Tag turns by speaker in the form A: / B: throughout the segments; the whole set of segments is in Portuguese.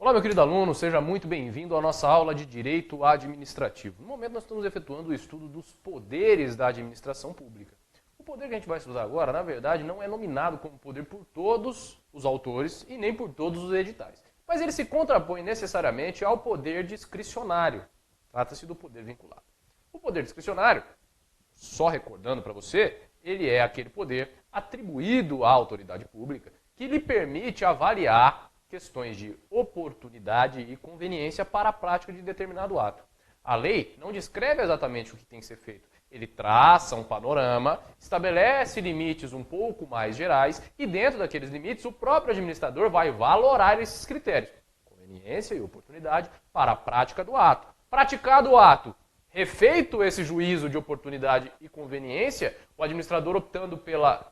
A: Olá, meu querido aluno, seja muito bem-vindo à nossa aula de Direito Administrativo. No momento, nós estamos efetuando o estudo dos poderes da administração pública. O poder que a gente vai estudar agora, na verdade, não é nominado como poder por todos os autores e nem por todos os editais. Mas ele se contrapõe necessariamente ao poder discricionário. Trata-se do poder vinculado. O poder discricionário, só recordando para você, ele é aquele poder atribuído à autoridade pública que lhe permite avaliar questões de oportunidade e conveniência para a prática de determinado ato. A lei não descreve exatamente o que tem que ser feito. Ele traça um panorama, estabelece limites um pouco mais gerais e dentro daqueles limites o próprio administrador vai valorar esses critérios. Conveniência e oportunidade para a prática do ato. Praticado o ato, refeito esse juízo de oportunidade e conveniência, o administrador optando pela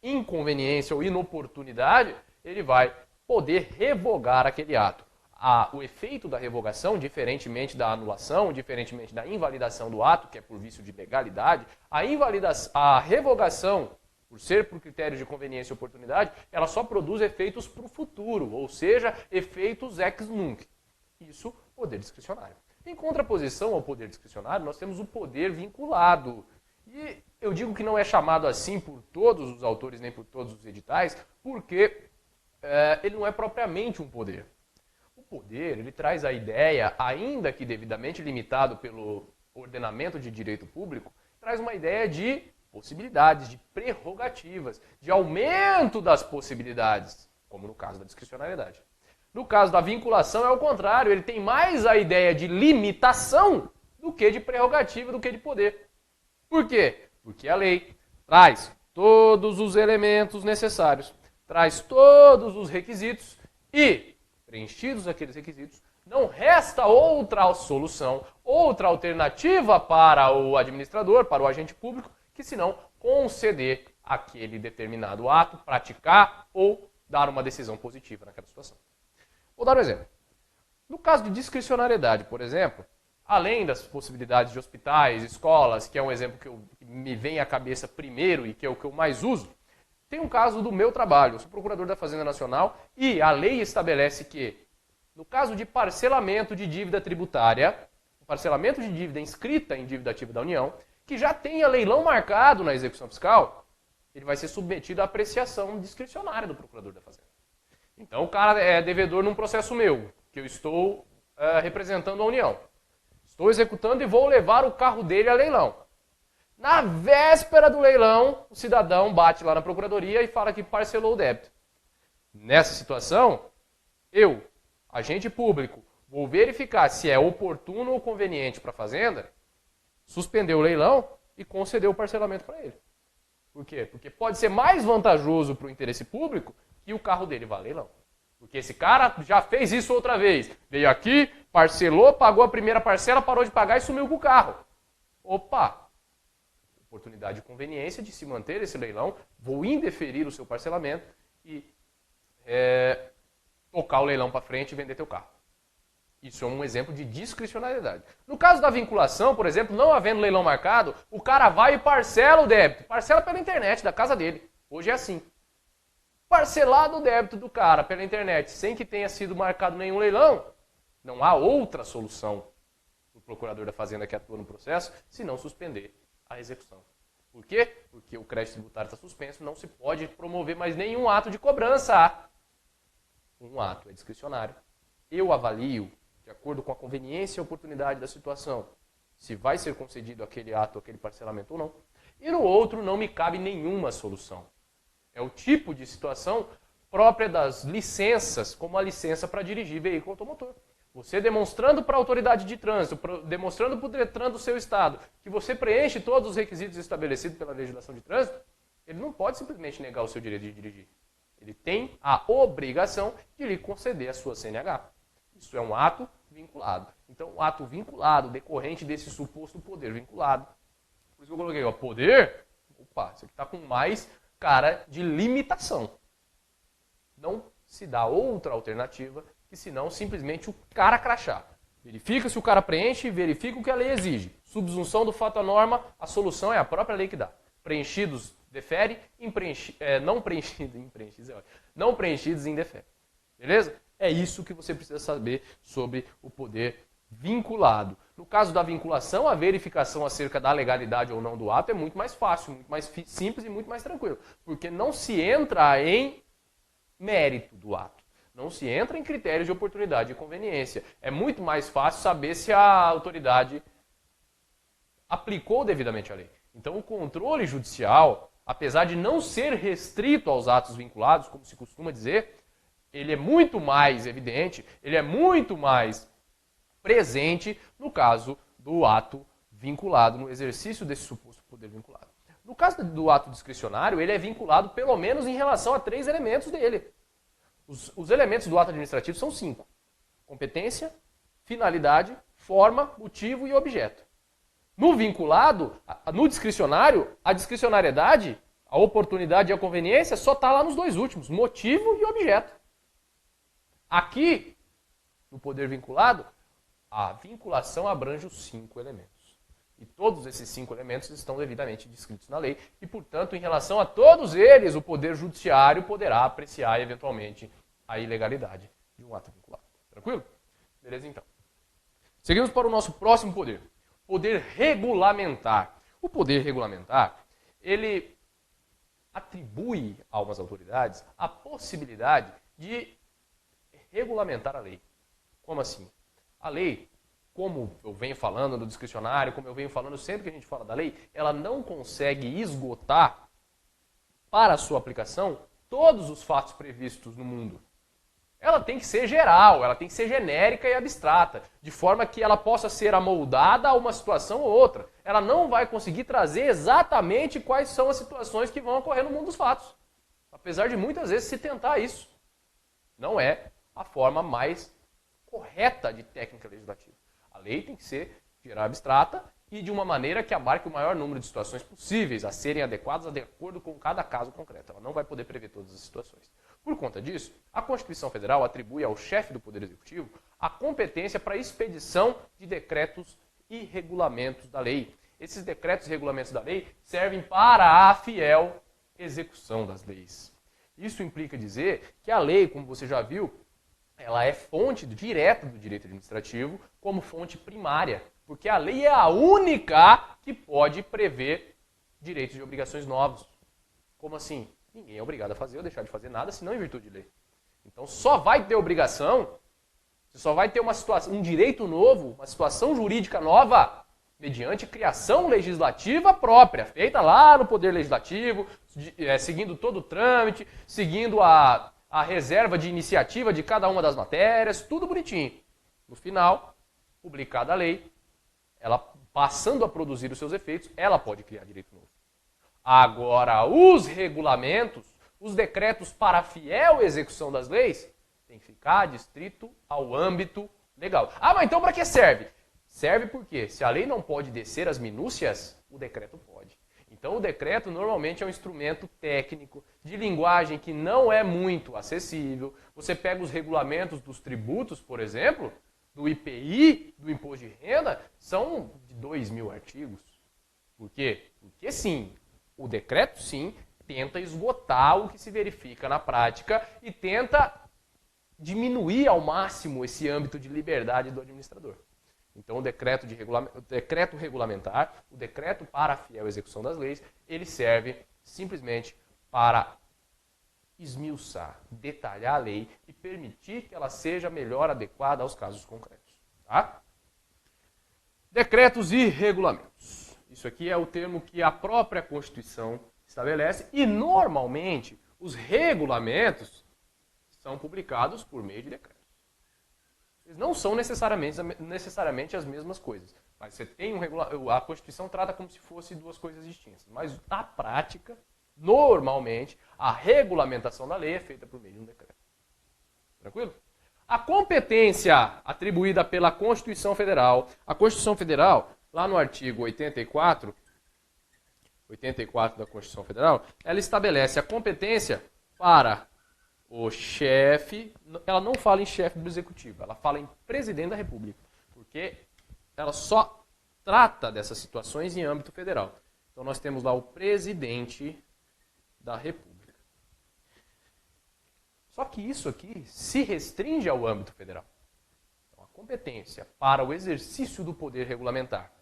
A: inconveniência ou inoportunidade, ele vai poder revogar aquele ato. O efeito da revogação, diferentemente da anulação, diferentemente da invalidação do ato, que é por vício de legalidade, a revogação, por ser por critérios de conveniência e oportunidade, ela só produz efeitos para o futuro, ou seja, efeitos ex nunc. Isso, poder discricionário. Em contraposição ao poder discricionário, nós temos o poder vinculado. E eu digo que não é chamado assim por todos os autores nem por todos os editais, porque ele não é propriamente um poder. O poder, ele traz a ideia, ainda que devidamente limitado pelo ordenamento de direito público, traz uma ideia de possibilidades, de prerrogativas, de aumento das possibilidades, como no caso da discricionariedade. No caso da vinculação é o contrário, ele tem mais a ideia de limitação do que de prerrogativa, do que de poder. Por quê? Porque a lei traz todos os elementos necessários, traz todos os requisitos e, preenchidos aqueles requisitos, não resta outra solução, outra alternativa para o administrador, para o agente público, que senão conceder aquele determinado ato, praticar ou dar uma decisão positiva naquela situação. Vou dar um exemplo. No caso de discricionariedade, por exemplo, além das possibilidades de hospitais, escolas, que é um exemplo que me vem à cabeça primeiro e que é o que eu mais uso, tem um caso do meu trabalho. Eu sou procurador da Fazenda Nacional e a lei estabelece que, no caso de parcelamento de dívida tributária, o parcelamento de dívida inscrita em dívida ativa da União, que já tenha leilão marcado na execução fiscal, ele vai ser submetido à apreciação discricionária do procurador da Fazenda. Então o cara é devedor num processo meu, que eu estou representando a União. Estou executando e vou levar o carro dele a leilão. Na véspera do leilão, o cidadão bate lá na procuradoria e fala que parcelou o débito. Nessa situação, eu, agente público, vou verificar se é oportuno ou conveniente para a Fazenda suspender o leilão e conceder o parcelamento para ele. Por quê? Porque pode ser mais vantajoso para o interesse público que o carro dele vá a leilão. Porque esse cara já fez isso outra vez. Veio aqui, parcelou, pagou a primeira parcela, parou de pagar e sumiu com o carro. Opa! Oportunidade de conveniência de se manter esse leilão, vou indeferir o seu parcelamento e tocar o leilão para frente e vender teu carro. Isso é um exemplo de discricionariedade. No caso da vinculação, por exemplo, não havendo leilão marcado, o cara vai e parcela o débito. Parcela pela internet, da casa dele. Hoje é assim. Parcelado o débito do cara pela internet, sem que tenha sido marcado nenhum leilão, não há outra solução para o procurador da Fazenda que atua no processo, senão suspender a execução. Por quê? Porque o crédito tributário está suspenso, não se pode promover mais nenhum ato de cobrança. Um ato é discricionário. Eu avalio, de acordo com a conveniência e oportunidade da situação, se vai ser concedido aquele ato, aquele parcelamento ou não. E no outro não me cabe nenhuma solução. É o tipo de situação própria das licenças, como a licença para dirigir veículo automotor. Você demonstrando para a autoridade de trânsito, demonstrando para o DETRAN do seu estado, que você preenche todos os requisitos estabelecidos pela legislação de trânsito, ele não pode simplesmente negar o seu direito de dirigir. Ele tem a obrigação de lhe conceder a sua CNH. Isso é um ato vinculado. Então, o ato vinculado, decorrente desse suposto poder vinculado. Por isso que eu coloquei, poder, isso aqui está com mais cara de limitação. Não se dá outra alternativa que senão simplesmente o cara crachar. Verifica se o cara preenche, verifica o que a lei exige. Subsunção do fato à norma, a solução é a própria lei que dá. Preenchidos, defere, não preenchidos, indefere. Beleza? É isso que você precisa saber sobre o poder vinculado. No caso da vinculação, a verificação acerca da legalidade ou não do ato é muito mais fácil, muito mais simples e muito mais tranquilo, porque não se entra em mérito do ato. Não se entra em critérios de oportunidade e conveniência. É muito mais fácil saber se a autoridade aplicou devidamente a lei. Então, o controle judicial, apesar de não ser restrito aos atos vinculados, como se costuma dizer, ele é muito mais evidente, ele é muito mais presente no caso do ato vinculado, no exercício desse suposto poder vinculado. No caso do ato discricionário, ele é vinculado pelo menos em relação a 3 elementos dele. Os elementos do ato administrativo são 5. Competência, finalidade, forma, motivo e objeto. No vinculado, no discricionário, a discricionariedade, a oportunidade e a conveniência só está lá nos 2 últimos, motivo e objeto. Aqui, no poder vinculado, a vinculação abrange os 5 elementos. E todos esses 5 elementos estão devidamente descritos na lei e, portanto, em relação a todos eles, o Poder Judiciário poderá apreciar, eventualmente, a ilegalidade de um ato vinculado. Tranquilo? Beleza, então. Seguimos para o nosso próximo poder. Poder regulamentar. O poder regulamentar, ele atribui a umas autoridades a possibilidade de regulamentar a lei. Como assim? A lei, como eu venho falando no discricionário, como eu venho falando sempre que a gente fala da lei, ela não consegue esgotar para a sua aplicação todos os fatos previstos no mundo. Ela tem que ser geral, ela tem que ser genérica e abstrata, de forma que ela possa ser amoldada a uma situação ou outra. Ela não vai conseguir trazer exatamente quais são as situações que vão ocorrer no mundo dos fatos. Apesar de muitas vezes se tentar isso. Não é a forma mais correta de técnica legislativa. A lei tem que ser geral abstrata e de uma maneira que abarque o maior número de situações possíveis a serem adequadas de acordo com cada caso concreto. Ela não vai poder prever todas as situações. Por conta disso, a Constituição Federal atribui ao chefe do Poder Executivo a competência para a expedição de decretos e regulamentos da lei. Esses decretos e regulamentos da lei servem para a fiel execução das leis. Isso implica dizer que a lei, como você já viu, ela é fonte direta do direito administrativo como fonte primária, porque a lei é a única que pode prever direitos e obrigações novos. Como assim? Ninguém é obrigado a fazer ou deixar de fazer nada, senão em virtude de lei. Então só vai ter obrigação, você só vai ter uma situação, um direito novo, uma situação jurídica nova, mediante criação legislativa própria, feita lá no Poder Legislativo, seguindo todo o trâmite, seguindo a reserva de iniciativa de cada uma das matérias, tudo bonitinho. No final, publicada a lei, ela passando a produzir os seus efeitos, ela pode criar direito novo. Agora, os regulamentos, os decretos para a fiel execução das leis, tem que ficar adstrito ao âmbito legal. Ah, mas então para que serve? Serve porque, se a lei não pode descer as minúcias, o decreto pode. Então, o decreto normalmente é um instrumento técnico, de linguagem que não é muito acessível. Você pega os regulamentos dos tributos, por exemplo, do IPI, do Imposto de Renda, são de 2.000 artigos. Por quê? Porque, sim, o decreto, sim, tenta esgotar o que se verifica na prática e tenta diminuir ao máximo esse âmbito de liberdade do administrador. Então, o decreto regulamentar, o decreto para a fiel execução das leis, ele serve simplesmente para esmiuçar, detalhar a lei e permitir que ela seja melhor adequada aos casos concretos. Tá? Decretos e regulamentos. Isso aqui é o termo que a própria Constituição estabelece e, normalmente, os regulamentos são publicados por meio de decretos. Eles não são necessariamente as mesmas coisas. Mas você tem a Constituição trata como se fossem duas coisas distintas. Mas, na prática, normalmente, a regulamentação da lei é feita por meio de um decreto. Tranquilo? A competência atribuída pela Constituição Federal. A Constituição Federal, lá no artigo 84 da Constituição Federal, ela estabelece a competência para o chefe, ela não fala em chefe do executivo, ela fala em presidente da República, porque ela só trata dessas situações em âmbito federal. Então nós temos lá o presidente da República. Só que isso aqui se restringe ao âmbito federal. Então, a competência para o exercício do poder regulamentar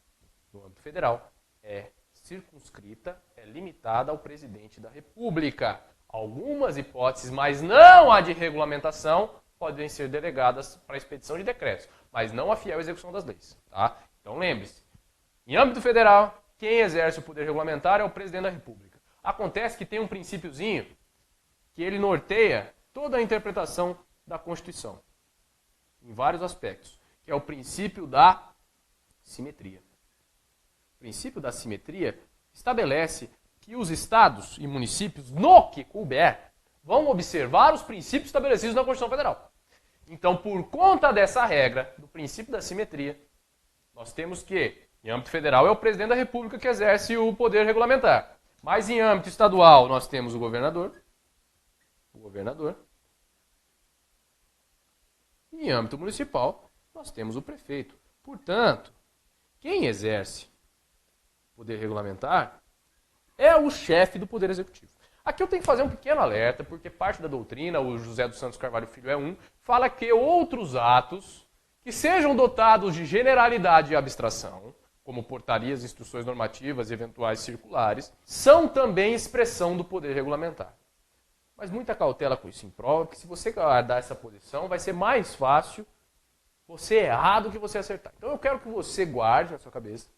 A: no âmbito federal é circunscrita, é limitada ao presidente da República. Algumas hipóteses, mas não a de regulamentação, podem ser delegadas para a expedição de decretos, mas não a fiel execução das leis. Tá? Então lembre-se, em âmbito federal, quem exerce o poder regulamentar é o presidente da República. Acontece que tem um princípiozinho que ele norteia toda a interpretação da Constituição, em vários aspectos, que é o princípio da simetria. O princípio da simetria estabelece que os estados e municípios, no que couber, vão observar os princípios estabelecidos na Constituição Federal. Então, por conta dessa regra, do princípio da simetria, nós temos que, em âmbito federal, é o presidente da República que exerce o poder regulamentar. Mas em âmbito estadual, nós temos o governador. E em âmbito municipal, nós temos o prefeito. Portanto, quem exerce o poder regulamentar é o chefe do Poder Executivo. Aqui eu tenho que fazer um pequeno alerta, porque parte da doutrina, o José dos Santos Carvalho Filho é um, fala que outros atos que sejam dotados de generalidade e abstração, como portarias, instruções normativas e eventuais circulares, são também expressão do poder regulamentar. Mas muita cautela com isso em prova, porque se você guardar essa posição, vai ser mais fácil você errar do que você acertar. Então eu quero que você guarde na sua cabeça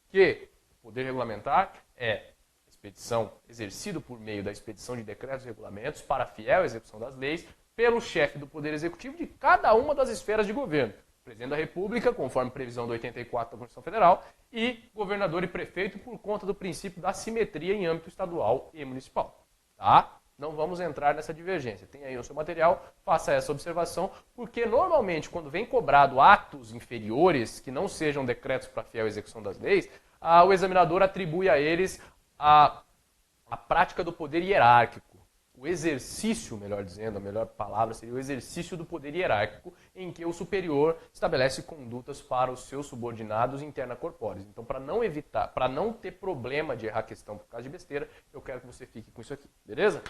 A: que o poder regulamentar é expedição exercido por meio da expedição de decretos e regulamentos para a fiel execução das leis pelo chefe do Poder Executivo de cada uma das esferas de governo. Presidente da República, conforme previsão do 84 da Constituição Federal, e governador e prefeito por conta do princípio da simetria em âmbito estadual e municipal. Tá? Não vamos entrar nessa divergência. Tem aí o seu material, faça essa observação, porque normalmente quando vem cobrado atos inferiores, que não sejam decretos para a fiel execução das leis, o examinador atribui a eles a prática do poder hierárquico. O exercício, melhor dizendo, a melhor palavra seria o exercício do poder hierárquico, em que o superior estabelece condutas para os seus subordinados interna corpóreos. Então, para não evitar, para não ter problema de errar a questão por causa de besteira, eu quero que você fique com isso aqui, beleza?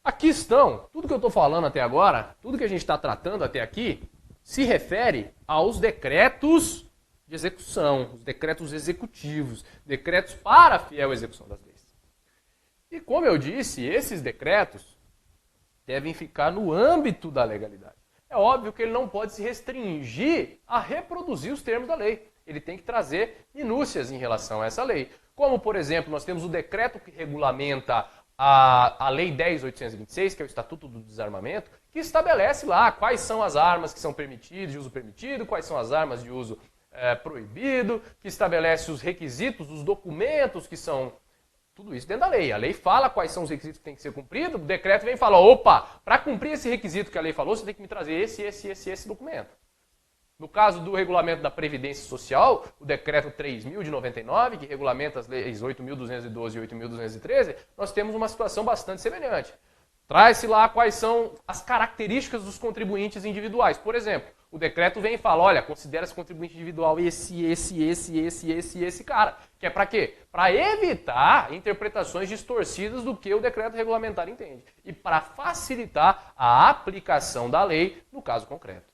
A: Aqui estão, tudo que eu estou falando até agora, tudo que a gente está tratando até aqui, se refere aos decretos de execução, os decretos executivos, decretos para a fiel execução das leis. E como eu disse, esses decretos devem ficar no âmbito da legalidade. É óbvio que ele não pode se restringir a reproduzir os termos da lei. Ele tem que trazer minúcias em relação a essa lei. Como, por exemplo, nós temos o decreto que regulamenta a Lei 10.826, que é o Estatuto do Desarmamento, que estabelece lá quais são as armas que são permitidas, de uso permitido, quais são as armas de uso proibido, que estabelece os requisitos, os documentos que são... Tudo isso dentro da lei. A lei fala quais são os requisitos que têm que ser cumpridos, o decreto vem e fala, opa, para cumprir esse requisito que a lei falou, você tem que me trazer esse documento. No caso do regulamento da Previdência Social, o decreto 3.000 de 99, que regulamenta as leis 8.212 e 8.213, nós temos uma situação bastante semelhante. Traz-se lá quais são as características dos contribuintes individuais. Por exemplo, o decreto vem e fala, olha, considera esse contribuinte individual esse cara. Que é para quê? Para evitar interpretações distorcidas do que o decreto regulamentar entende. E para facilitar a aplicação da lei no caso concreto.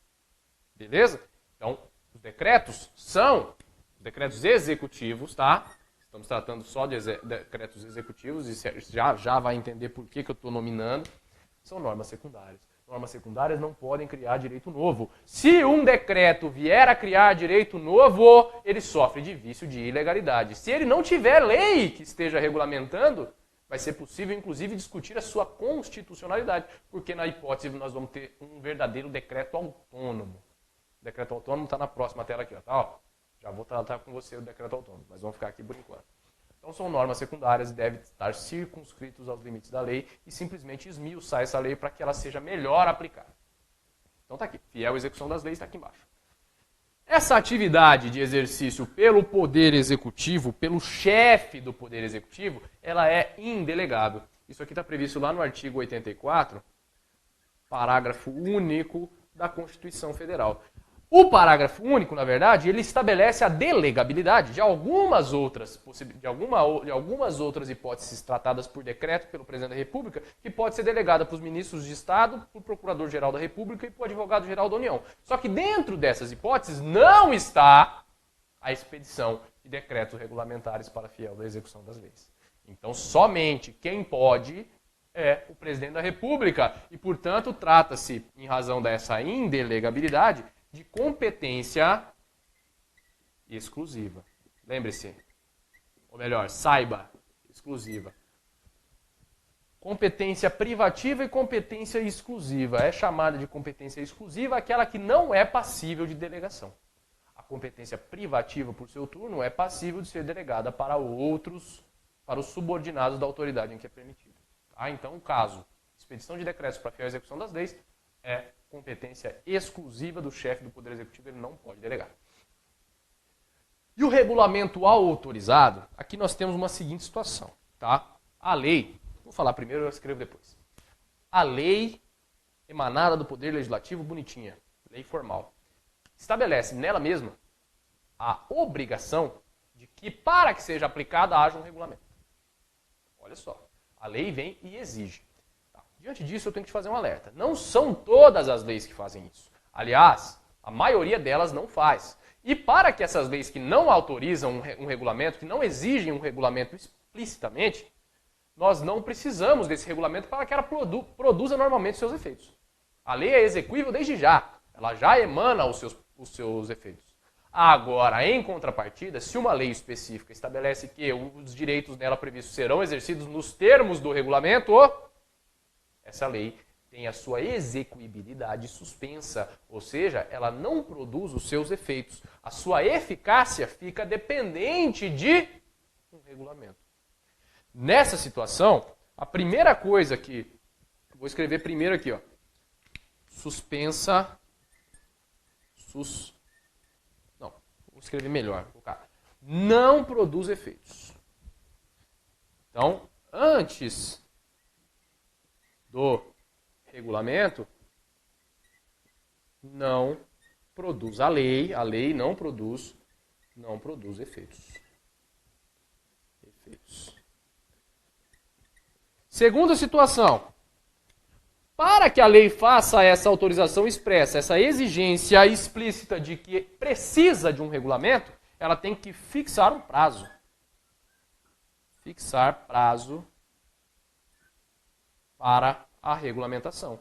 A: Beleza? Então, os decretos são decretos executivos, tá? Estamos tratando só de decretos executivos, e já vai entender por que eu estou nominando. São normas secundárias. Normas secundárias não podem criar direito novo. Se um decreto vier a criar direito novo, ele sofre de vício de ilegalidade. Se ele não tiver lei que esteja regulamentando, vai ser possível, inclusive, discutir a sua constitucionalidade, porque na hipótese nós vamos ter um verdadeiro decreto autônomo. O decreto autônomo está na próxima tela aqui, ó, tá? Ó, já vou tratar com você o decreto autônomo, mas vamos ficar aqui por enquanto. Então são normas secundárias e devem estar circunscritos aos limites da lei e simplesmente esmiuçar essa lei para que ela seja melhor aplicada. Então está aqui, fiel execução das leis está aqui embaixo. Essa atividade de exercício pelo Poder Executivo, pelo chefe do Poder Executivo, ela é indelegável. Isso aqui está previsto lá no artigo 84, parágrafo único da Constituição Federal. O parágrafo único, na verdade, ele estabelece a delegabilidade de algumas outras hipóteses tratadas por decreto pelo presidente da República, que pode ser delegada para os ministros de Estado, para o Procurador-Geral da República e para o Advogado-Geral da União. Só que dentro dessas hipóteses não está a expedição de decretos regulamentares para fiel da execução das leis. Então, somente quem pode é o presidente da República e, portanto, trata-se, em razão dessa indelegabilidade, de competência exclusiva. Lembre-se, ou melhor, saiba, exclusiva. Competência privativa e competência exclusiva. É chamada de competência exclusiva aquela que não é passível de delegação. A competência privativa, por seu turno, é passível de ser delegada para outros, para os subordinados da autoridade em que é permitido. Tá? Então, o caso, expedição de decretos para fiel execução das leis, é competência exclusiva do chefe do Poder Executivo, ele não pode delegar. E o regulamento autorizado, aqui nós temos uma seguinte situação. Tá? A lei, vou falar primeiro, eu escrevo depois. A lei emanada do Poder Legislativo, bonitinha, lei formal, estabelece nela mesma a obrigação de que, para que seja aplicada, haja um regulamento. Olha só, a lei vem e exige. Diante disso, eu tenho que te fazer um alerta. Não são todas as leis que fazem isso. Aliás, a maioria delas não faz. E para que essas leis que não autorizam um regulamento, que não exigem um regulamento explicitamente, nós não precisamos desse regulamento para que ela produza normalmente seus efeitos. A lei é execuível desde já. Ela já emana os seus efeitos. Agora, em contrapartida, se uma lei específica estabelece que os direitos nela previstos serão exercidos nos termos do regulamento, essa lei tem a sua execuibilidade suspensa, ou seja, ela não produz os seus efeitos. A sua eficácia fica dependente de um regulamento. Nessa situação, a primeira coisa que... Vou escrever primeiro aqui, ó. Suspensa... Não, vou escrever melhor. Vou colocar. Não produz efeitos. Então, antes do regulamento, não produz a lei não produz efeitos. Segunda situação, para que a lei faça essa autorização expressa, essa exigência explícita de que precisa de um regulamento, ela tem que fixar um prazo. Fixar prazo para a regulamentação.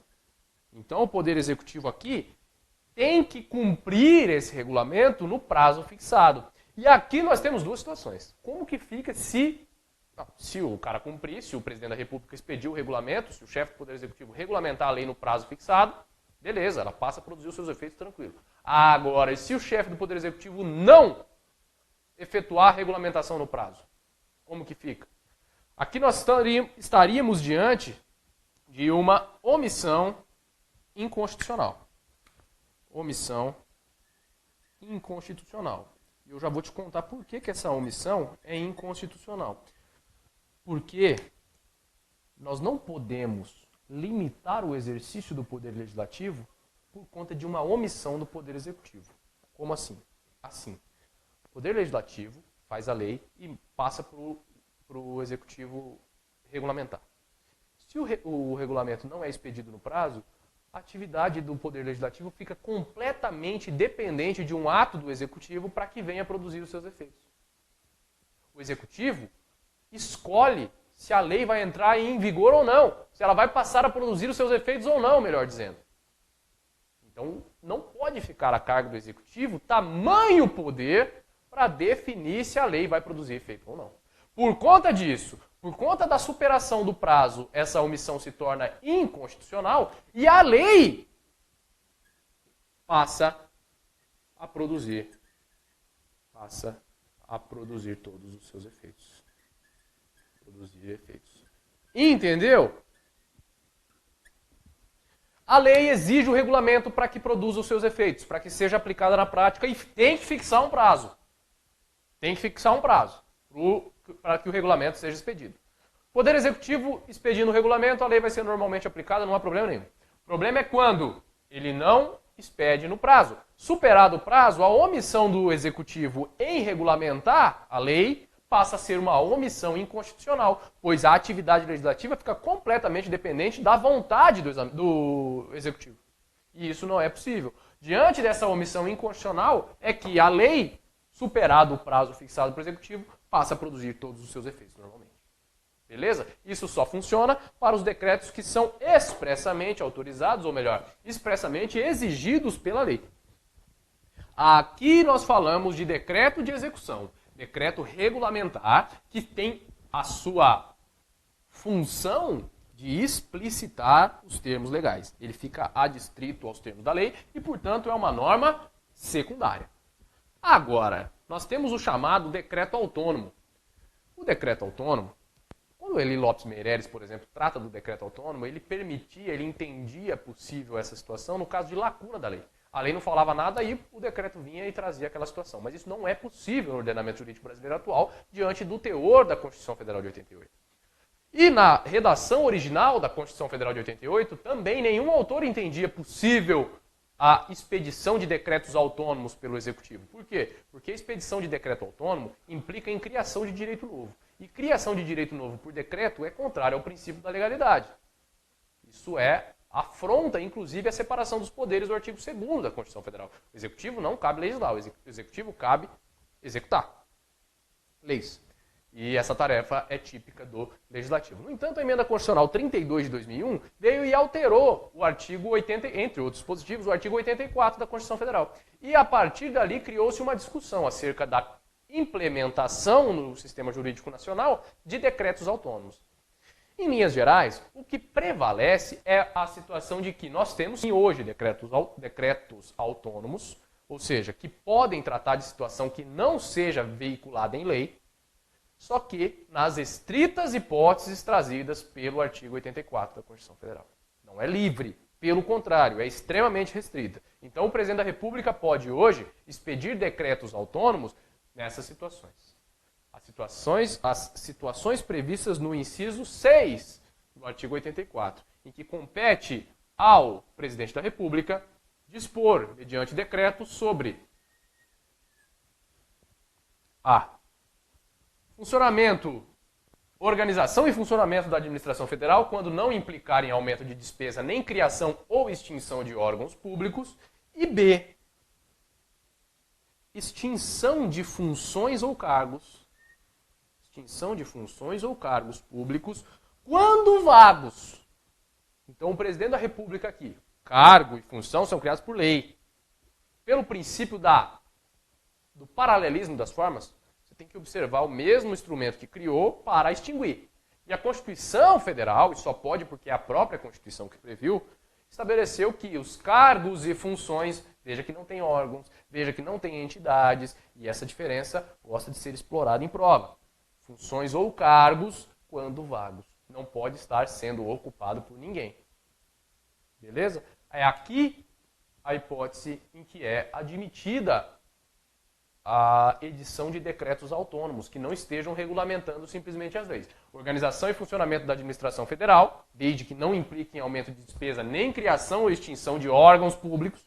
A: Então, o Poder Executivo aqui tem que cumprir esse regulamento no prazo fixado. E aqui nós temos duas situações. Como que fica se o cara cumprir, se o presidente da República expedir o regulamento, se o chefe do Poder Executivo regulamentar a lei no prazo fixado, beleza, ela passa a produzir os seus efeitos tranquilo. Agora, e se o chefe do Poder Executivo não efetuar a regulamentação no prazo? Como que fica? Aqui nós estaríamos diante de uma omissão inconstitucional. Omissão inconstitucional. E eu já vou te contar por que essa omissão é inconstitucional. Porque nós não podemos limitar o exercício do Poder Legislativo por conta de uma omissão do Poder Executivo. Como assim? Assim. O Poder Legislativo faz a lei e passa para o Executivo regulamentar. Se o regulamento não é expedido no prazo, a atividade do Poder Legislativo fica completamente dependente de um ato do Executivo para que venha produzir os seus efeitos. O Executivo escolhe se a lei vai entrar em vigor ou não, se ela vai passar a produzir os seus efeitos ou não, melhor dizendo. Então, não pode ficar a cargo do Executivo tamanho poder para definir se a lei vai produzir efeito ou não. Por conta disso, por conta da superação do prazo, essa omissão se torna inconstitucional e a lei passa a produzir todos os seus efeitos. Produzir efeitos. Entendeu? A lei exige o regulamento para que produza os seus efeitos, para que seja aplicada na prática e tem que fixar um prazo. Tem que fixar um prazo para que o regulamento seja expedido. Poder Executivo expedindo o regulamento, a lei vai ser normalmente aplicada, não há problema nenhum. O problema é quando ele não expede no prazo. Superado o prazo, a omissão do executivo em regulamentar a lei passa a ser uma omissão inconstitucional, pois a atividade legislativa fica completamente dependente da vontade do executivo. E isso não é possível. Diante dessa omissão inconstitucional, é que a lei, superado o prazo fixado para o executivo, passa a produzir todos os seus efeitos normalmente. Beleza? Isso só funciona para os decretos que são expressamente autorizados, ou melhor, expressamente exigidos pela lei. Aqui nós falamos de decreto de execução, decreto regulamentar, que tem a sua função de explicitar os termos legais. Ele fica adstrito aos termos da lei e, portanto, é uma norma secundária. Agora, nós temos o chamado decreto autônomo. O decreto autônomo, quando Eli Lopes Meireles, por exemplo, trata do decreto autônomo, ele entendia possível essa situação no caso de lacuna da lei. A lei não falava nada e o decreto vinha e trazia aquela situação. Mas isso não é possível no ordenamento jurídico brasileiro atual, diante do teor da Constituição Federal de 88. E na redação original da Constituição Federal de 88, também nenhum autor entendia possível a expedição de decretos autônomos pelo Executivo. Por quê? Porque a expedição de decreto autônomo implica em criação de direito novo. E criação de direito novo por decreto é contrário ao princípio da legalidade. Isso afronta, inclusive, a separação dos poderes do artigo 2º da Constituição Federal. O Executivo não cabe legislar, o Executivo cabe executar leis. E essa tarefa é típica do Legislativo. No entanto, a Emenda Constitucional 32 de 2001 veio e alterou o artigo 80, entre outros dispositivos, o artigo 84 da Constituição Federal. E a partir dali criou-se uma discussão acerca da implementação no sistema jurídico nacional de decretos autônomos. Em linhas gerais, o que prevalece é a situação de que nós temos hoje decretos autônomos, ou seja, que podem tratar de situação que não seja veiculada em lei, só que nas estritas hipóteses trazidas pelo artigo 84 da Constituição Federal. Não é livre, pelo contrário, é extremamente restrita. Então o Presidente da República pode hoje expedir decretos autônomos nessas situações. As situações previstas no inciso 6 do artigo 84, em que compete ao Presidente da República dispor, mediante decreto, sobre a organização e funcionamento da administração federal, quando não implicar em aumento de despesa, nem criação ou extinção de órgãos públicos, e B, extinção de funções ou cargos públicos quando vagos. Então, o Presidente da República aqui, cargo e função são criados por lei. Pelo princípio do paralelismo das formas, você tem que observar o mesmo instrumento que criou para extinguir. E a Constituição Federal, e só pode porque é a própria Constituição que previu, estabeleceu que os cargos e funções, veja que não tem órgãos, veja que não tem entidades, e essa diferença gosta de ser explorada em prova. Funções ou cargos quando vagos. Não pode estar sendo ocupado por ninguém. Beleza? É aqui a hipótese em que é admitida a edição de decretos autônomos, que não estejam regulamentando simplesmente as leis. Organização e funcionamento da administração federal, desde que não implique em aumento de despesa nem criação ou extinção de órgãos públicos,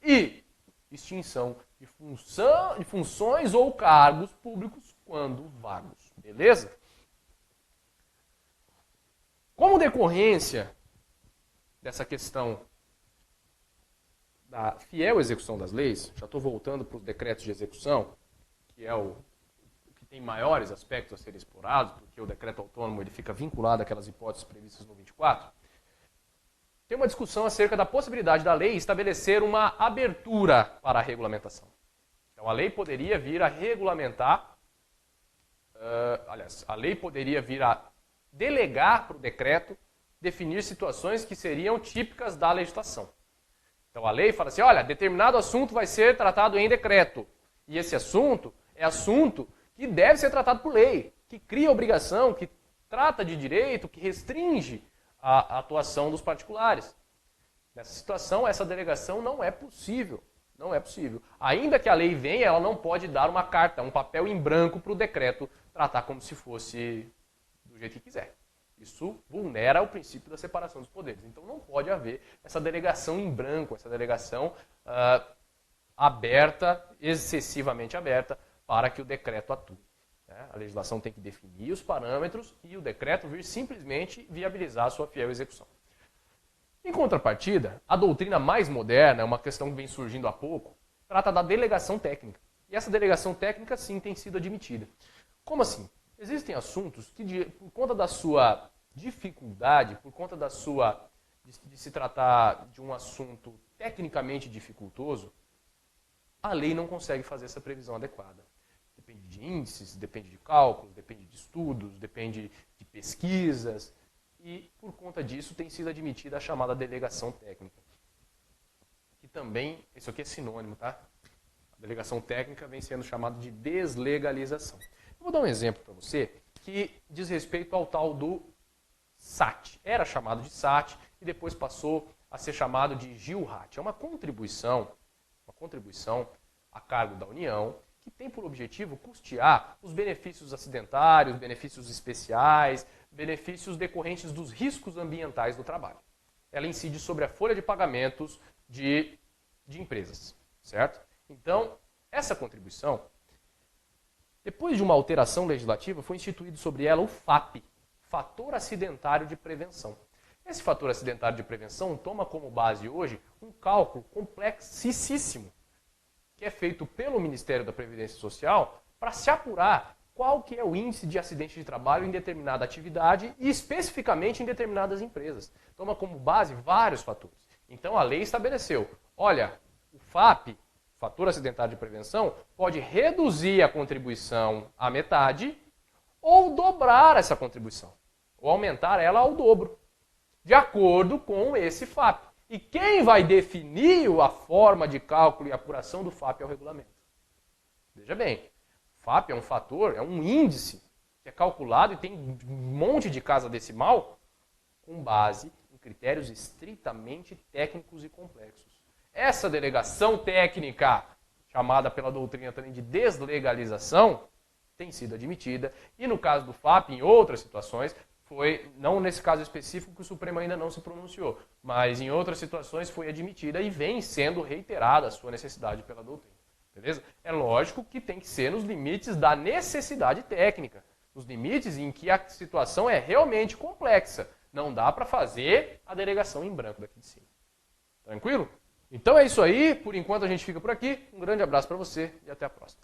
A: e extinção de funções ou cargos públicos quando vagos. Beleza? Como decorrência dessa questão da fiel execução das leis, já estou voltando para os decretos de execução, que é o que tem maiores aspectos a serem explorados, porque o decreto autônomo ele fica vinculado àquelas hipóteses previstas no 24, tem uma discussão acerca da possibilidade da lei estabelecer uma abertura para a regulamentação. Então, a lei poderia vir a regulamentar, a lei poderia vir a delegar para o decreto definir situações que seriam típicas da legislação. Então, a lei fala assim, olha, determinado assunto vai ser tratado em decreto. E esse assunto é assunto que deve ser tratado por lei, que cria obrigação, que trata de direito, que restringe a atuação dos particulares. Nessa situação, essa delegação não é possível. Não é possível. Ainda que a lei venha, ela não pode dar uma carta, um papel em branco para o decreto tratar como se fosse do jeito que quiser. Isso vulnera o princípio da separação dos poderes. Então não pode haver essa delegação em branco, essa delegação aberta, excessivamente aberta, para que o decreto atue. A legislação tem que definir os parâmetros e o decreto vir simplesmente viabilizar a sua fiel execução. Em contrapartida, a doutrina mais moderna, uma questão que vem surgindo há pouco, trata da delegação técnica. E essa delegação técnica, sim, tem sido admitida. Como assim? Existem assuntos que, por conta da sua dificuldade, por conta de se tratar de um assunto tecnicamente dificultoso, a lei não consegue fazer essa previsão adequada. Depende de índices, depende de cálculos, depende de estudos, depende de pesquisas. E, por conta disso, tem sido admitida a chamada delegação técnica. Que também, isso aqui é sinônimo, tá? A delegação técnica vem sendo chamada de deslegalização. Eu vou dar um exemplo para você que diz respeito ao tal do SAT. Era chamado de SAT e depois passou a ser chamado de GILRAT. É uma contribuição a cargo da União que tem por objetivo custear os benefícios acidentários, benefícios especiais, benefícios decorrentes dos riscos ambientais do trabalho. Ela incide sobre a folha de pagamentos de empresas, certo? Então, essa contribuição, depois de uma alteração legislativa, foi instituído sobre ela o FAP, Fator Acidentário de Prevenção. Esse fator acidentário de prevenção toma como base hoje um cálculo complexíssimo, que é feito pelo Ministério da Previdência Social para se apurar qual que é o índice de acidente de trabalho em determinada atividade e especificamente em determinadas empresas. Toma como base vários fatores. Então a lei estabeleceu, olha, o FAP, Fator Acidentário de Prevenção, pode reduzir a contribuição à metade ou dobrar essa contribuição, ou aumentar ela ao dobro, de acordo com esse FAP. E quem vai definir a forma de cálculo e apuração do FAP é o regulamento. Veja bem, o FAP é um fator, é um índice que é calculado e tem um monte de casa decimal com base em critérios estritamente técnicos e complexos. Essa delegação técnica, chamada pela doutrina também de deslegalização, tem sido admitida. E no caso do FAP, em outras situações, não nesse caso específico que o Supremo ainda não se pronunciou, mas em outras situações foi admitida e vem sendo reiterada a sua necessidade pela doutrina. Beleza? É lógico que tem que ser nos limites da necessidade técnica, nos limites em que a situação é realmente complexa. Não dá para fazer a delegação em branco daqui de cima. Tranquilo? Então é isso aí. Por enquanto a gente fica por aqui. Um grande abraço para você e até a próxima.